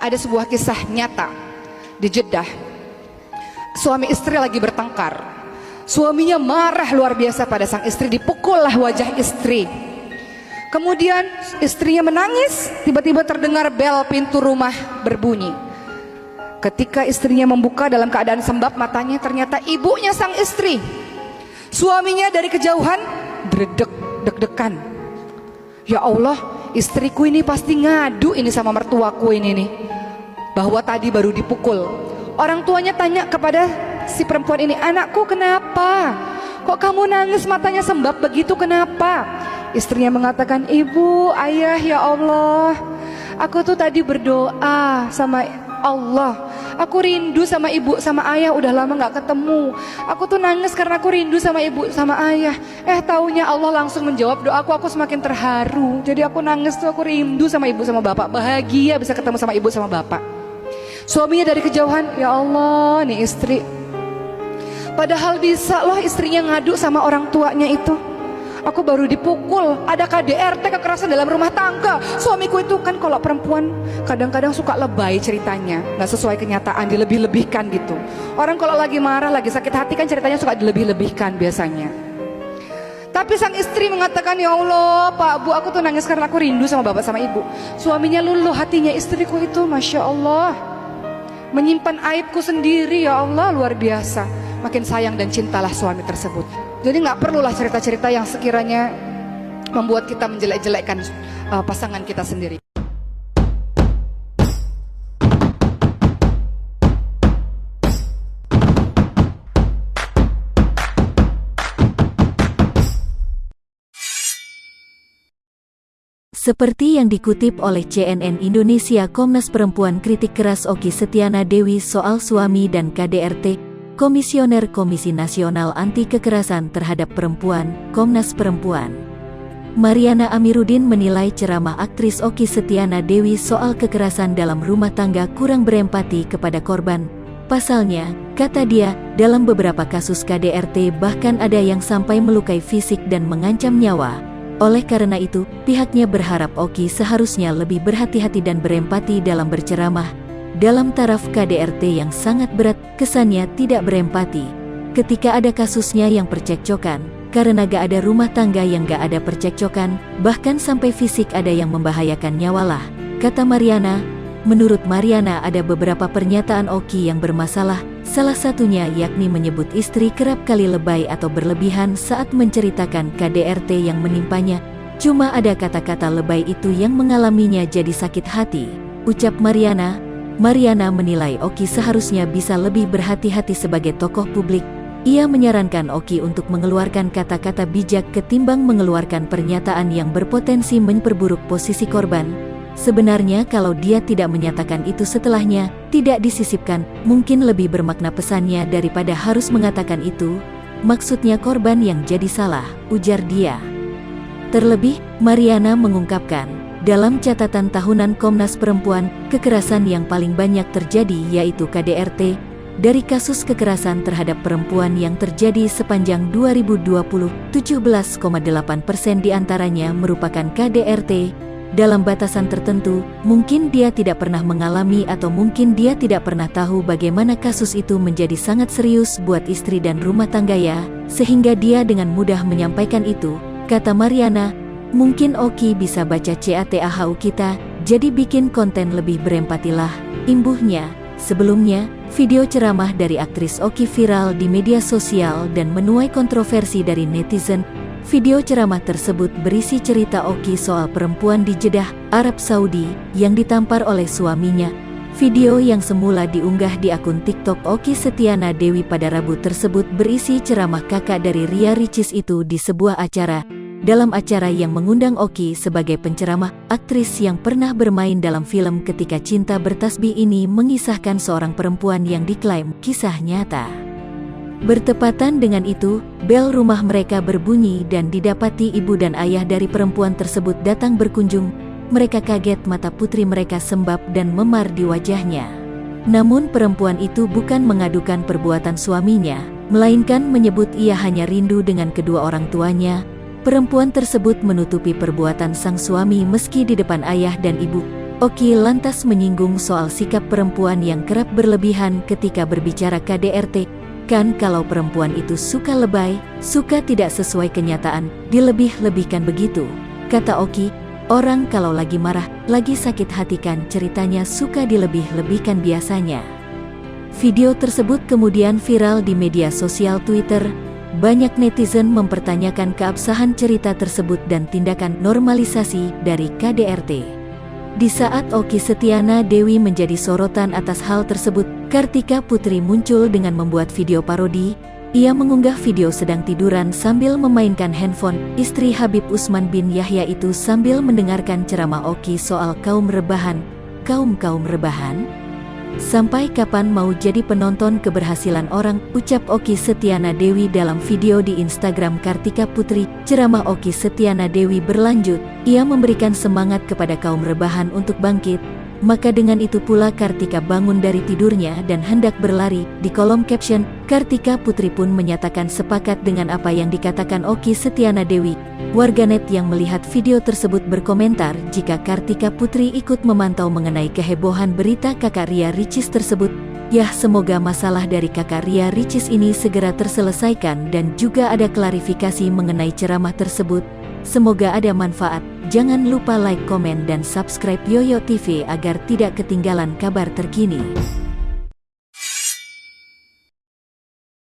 Ada sebuah kisah nyata di Jeddah. Suami istri lagi bertengkar. Suaminya marah luar biasa pada sang istri, dipukullah wajah istri. Kemudian istrinya menangis, tiba-tiba terdengar bel pintu rumah berbunyi. Ketika istrinya membuka dalam keadaan sembab matanya, ternyata ibunya sang istri. Suaminya dari kejauhan dredeg, deg-degan. Ya Allah, istriku ini pasti ngadu ini sama mertuaku ini nih, bahwa tadi baru dipukul. Orang tuanya tanya kepada si perempuan ini, anakku kenapa? Kok kamu nangis matanya sembab begitu, kenapa? Istrinya mengatakan, ibu, ayah, ya Allah, aku tuh tadi berdoa sama Allah, aku rindu sama ibu sama ayah, udah lama gak ketemu. Aku tuh nangis karena aku rindu sama ibu sama ayah. Taunya Allah langsung menjawab doaku, aku semakin terharu. Jadi aku nangis tuh, aku rindu sama ibu sama bapak, bahagia bisa ketemu sama ibu sama bapak. Suaminya dari kejauhan, ya Allah, nih istri. Padahal bisa loh istrinya ngadu sama orang tuanya itu. Aku baru dipukul, ada KDRT, kekerasan dalam rumah tangga. Suamiku itu kan kalau perempuan kadang-kadang suka lebay ceritanya, nggak sesuai kenyataan, dilebih-lebihkan gitu. Orang kalau lagi marah, lagi sakit hati kan ceritanya suka dilebih-lebihkan biasanya. Tapi sang istri mengatakan, ya Allah Pak Bu, aku tuh nangis karena aku rindu sama bapak sama ibu. Suaminya luluh hatinya, istriku itu Masya Allah menyimpan aibku sendiri, ya Allah, luar biasa. Makin sayang dan cintalah suami tersebut. Jadi nggak perlulah cerita-cerita yang sekiranya membuat kita menjelek-jelekkan pasangan kita sendiri. Seperti yang dikutip oleh CNN Indonesia, Komnas Perempuan kritik keras Okky Setiana Dewi soal suami dan KDRT. Komisioner Komisi Nasional Anti Kekerasan Terhadap Perempuan, Komnas Perempuan, Mariana Amiruddin menilai ceramah aktris Okky Setiana Dewi soal kekerasan dalam rumah tangga kurang berempati kepada korban. Pasalnya, kata dia, dalam beberapa kasus KDRT bahkan ada yang sampai melukai fisik dan mengancam nyawa. Oleh karena itu, pihaknya berharap Okky seharusnya lebih berhati-hati dan berempati dalam berceramah. Dalam taraf KDRT yang sangat berat, kesannya tidak berempati. Ketika ada kasusnya yang percekcokan, karena gak ada rumah tangga yang gak ada percekcokan, bahkan sampai fisik ada yang membahayakan nyawalah, kata Mariana. Menurut Mariana ada beberapa pernyataan Okky yang bermasalah, salah satunya yakni menyebut istri kerap kali lebay atau berlebihan saat menceritakan KDRT yang menimpanya. Cuma ada kata-kata lebay itu yang mengalaminya jadi sakit hati, ucap Mariana. Mariana menilai Okky seharusnya bisa lebih berhati-hati sebagai tokoh publik. Ia menyarankan Okky untuk mengeluarkan kata-kata bijak ketimbang mengeluarkan pernyataan yang berpotensi memperburuk posisi korban. Sebenarnya kalau dia tidak menyatakan itu setelahnya, tidak disisipkan, mungkin lebih bermakna pesannya daripada harus mengatakan itu. Maksudnya korban yang jadi salah, ujar dia. Terlebih, Mariana mengungkapkan, dalam catatan tahunan Komnas Perempuan, kekerasan yang paling banyak terjadi yaitu KDRT. Dari kasus kekerasan terhadap perempuan yang terjadi sepanjang 2020, 17,8% diantaranya merupakan KDRT. Dalam batasan tertentu, mungkin dia tidak pernah mengalami atau mungkin dia tidak pernah tahu bagaimana kasus itu menjadi sangat serius buat istri dan rumah tangga ya, sehingga dia dengan mudah menyampaikan itu, kata Mariana. Mungkin Okky bisa baca CATAHU kita, jadi bikin konten lebih berempatilah, imbuhnya. Sebelumnya, video ceramah dari aktris Okky viral di media sosial dan menuai kontroversi dari netizen. Video ceramah tersebut berisi cerita Okky soal perempuan di Jeddah, Arab Saudi, yang ditampar oleh suaminya. Video yang semula diunggah di akun TikTok Okky Setiana Dewi pada Rabu tersebut berisi ceramah kakak dari Ria Ricis itu di sebuah acara. Dalam acara yang mengundang Okky sebagai penceramah, aktris yang pernah bermain dalam film Ketika Cinta Bertasbih ini mengisahkan seorang perempuan yang diklaim kisah nyata. Bertepatan dengan itu, bel rumah mereka berbunyi dan didapati ibu dan ayah dari perempuan tersebut datang berkunjung. Mereka kaget mata putri mereka sembab dan memar di wajahnya. Namun perempuan itu bukan mengadukan perbuatan suaminya, melainkan menyebut ia hanya rindu dengan kedua orang tuanya. Perempuan tersebut menutupi perbuatan sang suami meski di depan ayah dan ibu. Oki lantas menyinggung soal sikap perempuan yang kerap berlebihan ketika berbicara KDRT. Kan kalau perempuan itu suka lebay, suka tidak sesuai kenyataan, dilebih-lebihkan begitu. Kata Oki, orang kalau lagi marah, lagi sakit hati kan ceritanya suka dilebih-lebihkan biasanya. Video tersebut kemudian viral di media sosial Twitter. Banyak netizen mempertanyakan keabsahan cerita tersebut dan tindakan normalisasi dari KDRT. Di saat Okky Setiana Dewi menjadi sorotan atas hal tersebut, Kartika Putri muncul dengan membuat video parodi. Ia mengunggah video sedang tiduran sambil memainkan handphone. Istri Habib Usman bin Yahya itu sambil mendengarkan ceramah Okky soal kaum rebahan. Kaum rebahan? Sampai kapan mau jadi penonton keberhasilan orang, ucap Okky Setiana Dewi dalam video di Instagram Kartika Putri. Ceramah Okky Setiana Dewi berlanjut, ia memberikan semangat kepada kaum rebahan untuk bangkit. Maka dengan itu pula Kartika bangun dari tidurnya dan hendak berlari. Di kolom caption, Kartika Putri pun menyatakan sepakat dengan apa yang dikatakan Okky Setiana Dewi. Warganet yang melihat video tersebut berkomentar jika Kartika Putri ikut memantau mengenai kehebohan berita kakak Ria Ricis tersebut. Yah, semoga masalah dari kakak Ria Ricis ini segera terselesaikan dan juga ada klarifikasi mengenai ceramah tersebut. Semoga ada manfaat. Jangan lupa like, komen, dan subscribe Yoyo TV agar tidak ketinggalan kabar terkini.